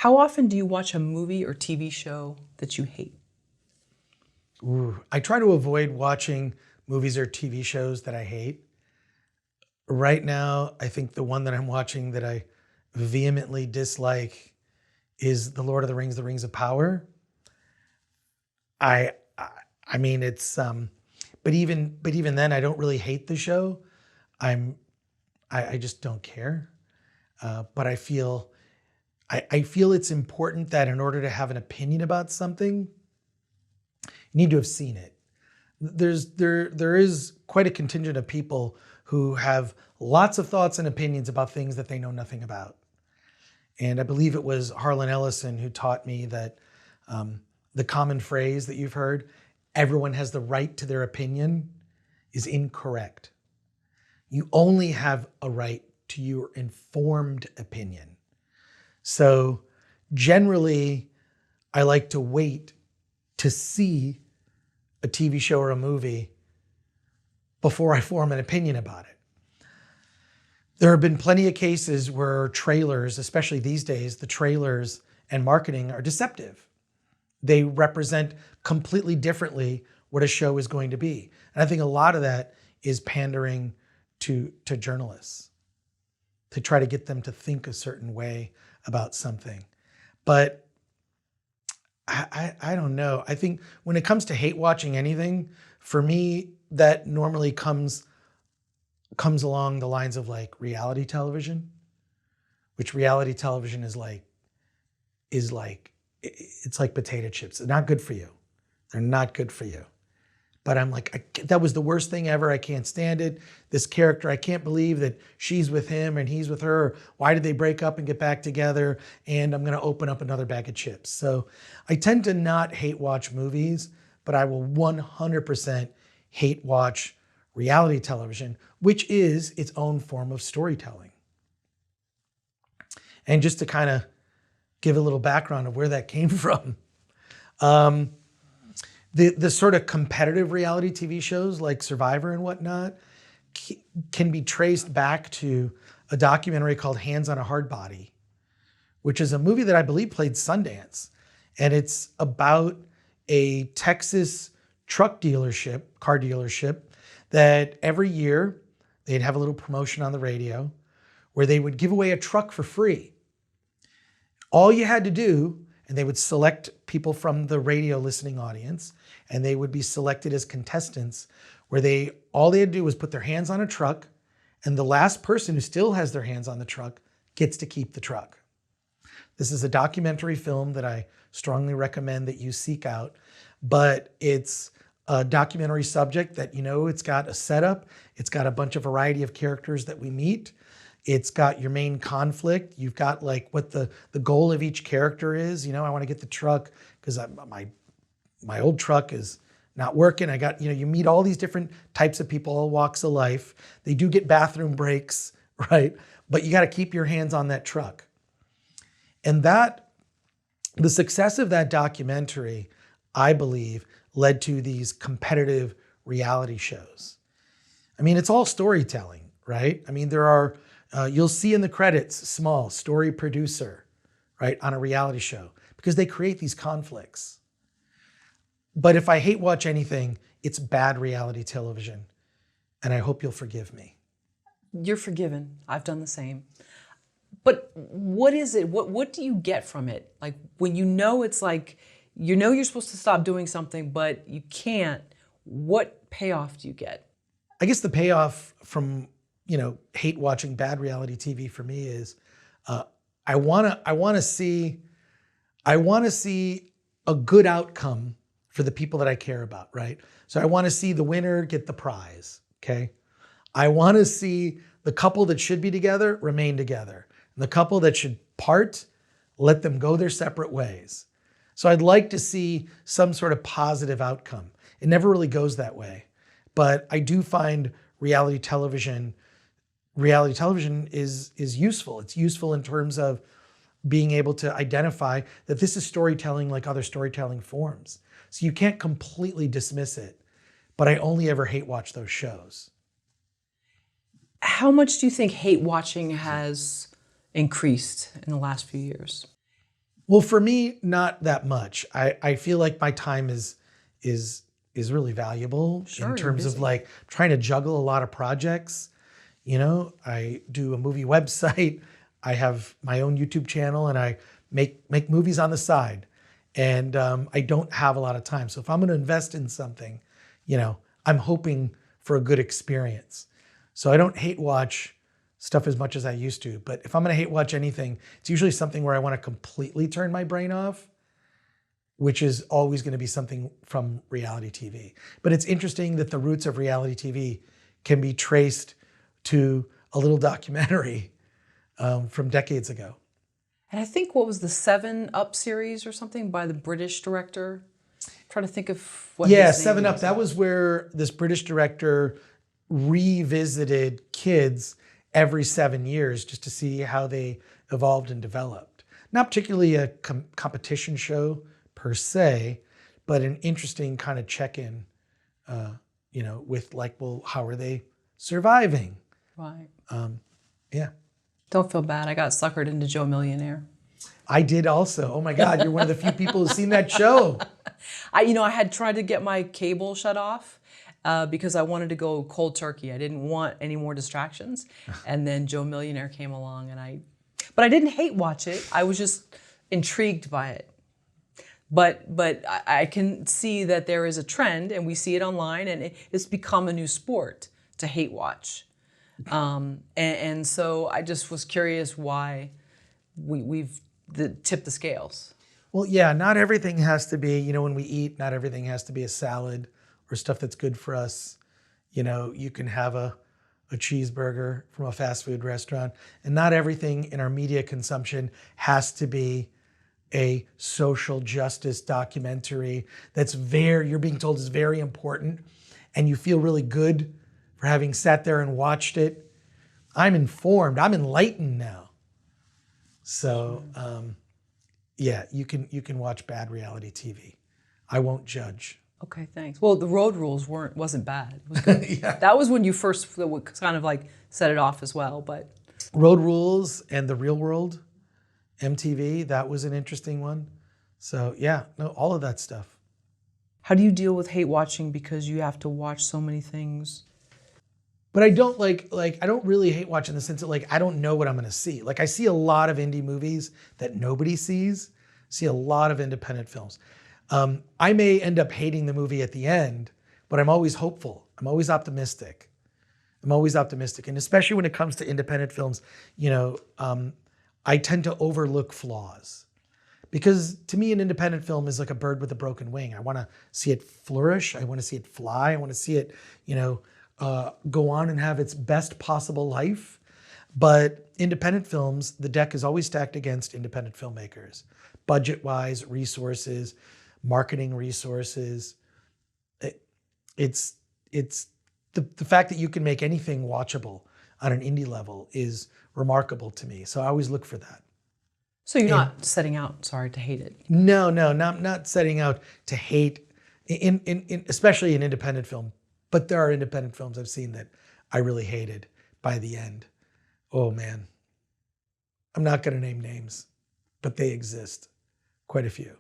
How often do you watch a movie or TV show that you hate? Ooh, I try to avoid watching movies or TV shows that I hate. Right now, I think the one that I'm watching that I vehemently dislike is The Lord of the Rings of Power. I I mean it's but even then I don't really hate the show. I just don't care. But I feel it's important that in order to have an opinion about something, you need to have seen it. There is quite a contingent of people who have lots of thoughts and opinions about things that they know nothing about. And I believe it was Harlan Ellison who taught me that the common phrase that you've heard, everyone has the right to their opinion, is incorrect. You only have a right to your informed opinion. So generally, I like to wait to see a TV show or a movie before I form an opinion about it. There have been plenty of cases where trailers, especially these days, the trailers and marketing are deceptive. They represent completely differently what a show is going to be. And I think a lot of that is pandering to journalists to try to get them to think a certain way about something. But I don't know. I think when it comes to hate watching anything, for me, that normally comes along the lines of like reality television, which reality television is like it's like potato chips. They're not good for you. They're not good for you. But I'm like, that was the worst thing ever. I can't stand it. This character, I can't believe that she's with him and he's with her. Why did they break up and get back together? And I'm going to open up another bag of chips. So I tend to not hate watch movies, but I will 100% hate watch reality television, which is its own form of storytelling. And just to kind of give a little background of where that came from. The sort of competitive reality TV shows like Survivor and whatnot can be traced back to a documentary called Hands on a Hard Body, which is a movie that I believe played Sundance. And it's about a Texas car dealership, that every year they'd have a little promotion on the radio where they would give away a truck for free. All you had to do, and they would select people from the radio listening audience, and they would be selected as contestants where all they had to do was put their hands on a truck, and the last person who still has their hands on the truck gets to keep the truck. This is a documentary film that I strongly recommend that you seek out, but it's a documentary subject that, it's got a setup, it's got a bunch of variety of characters that we meet. It's got your main conflict. You've got like what the goal of each character is. I want to get the truck because my old truck is not working. You meet all these different types of people, all walks of life. They do get bathroom breaks, right? But you got to keep your hands on that truck. And the success of that documentary, I believe, led to these competitive reality shows. It's all storytelling, right? There are, you'll see in the credits, small story producer, right, on a reality show, because they create these conflicts. But if I hate watch anything, it's bad reality television. And I hope you'll forgive me. You're forgiven. I've done the same. But what is it? What do you get from it? Like when it's like, you're supposed to stop doing something, but you can't, what payoff do you get? I guess the payoff from hate watching bad reality TV for me is I want to see a good outcome for the people that I care about, right? So I want to see the winner get the prize, okay? I want to see the couple that should be together remain together. And the couple that should part, let them go their separate ways. So I'd like to see some sort of positive outcome. It never really goes that way. But I do find reality television is useful. It's useful in terms of being able to identify that this is storytelling like other storytelling forms. So you can't completely dismiss it, but I only ever hate watch those shows. How much do you think hate watching has increased in the last few years? Well, for me, not that much. I feel like my time is really valuable Sure, in you're terms of busy. like trying to juggle a lot of projects. You know, I do a movie website. I have my own YouTube channel, and I make movies on the side. And I don't have a lot of time. So if I'm going to invest in something, you know, I'm hoping for a good experience. So I don't hate watch stuff as much as I used to. But if I'm going to hate watch anything, it's usually something where I want to completely turn my brain off, which is always going to be something from reality TV. But it's interesting that the roots of reality TV can be traced to a little documentary from decades ago. And I think what was the 7 Up series or something by the British director? I'm trying to think of what Yeah, his name 7 Up. was. That was where this British director revisited kids every 7 years just to see how they evolved and developed. Not particularly a competition show per se, but an interesting kind of check-in, you know, with like, well, how are they surviving? Right. Yeah. Don't feel bad. I got suckered into Joe Millionaire. I did also. Oh my God, you're one of the few people who've seen that show. I had tried to get my cable shut off because I wanted to go cold turkey. I didn't want any more distractions. And then Joe Millionaire came along, but I didn't hate watch it. I was just intrigued by it. But I can see that there is a trend, and we see it online, and it's become a new sport to hate watch. And so I just was curious why we've tipped the scales. Well, yeah, not everything has to be, you know, when we eat, not everything has to be a salad or stuff that's good for us. You know, you can have a cheeseburger from a fast food restaurant, and not everything in our media consumption has to be a social justice documentary that's you're being told is very important, and you feel really good for having sat there and watched it. I'm informed, I'm enlightened now. So, yeah, you can watch bad reality TV. I won't judge. Okay, thanks. Well, the Road Rules wasn't bad. It was good. Yeah. That was when you first kind of like set it off as well. But Road Rules and The Real World, MTV, that was an interesting one. So yeah, no, all of that stuff. how do you deal with hate watching because you have to watch so many things? But I don't I don't really hate watch in the sense that like I don't know what I'm gonna see. Like I see a lot of indie movies that nobody sees, see a lot of independent films. I may end up hating the movie at the end, but I'm always hopeful. I'm always optimistic. I'm always optimistic. And especially when it comes to independent films, you know, I tend to overlook flaws. Because to me, an independent film is like a bird with a broken wing. I want to see it flourish. I want to see it fly. I want to see it, you know, go on and have its best possible life. But independent films, the deck is always stacked against independent filmmakers. Budget-wise, resources, marketing resources. It's the fact that you can make anything watchable on an indie level is remarkable to me. So I always look for that. So you're not setting out, sorry, to hate it. No, not setting out to hate, especially in independent film. But there are independent films I've seen that I really hated by the end. Oh man, I'm not going to name names, but they exist, quite a few.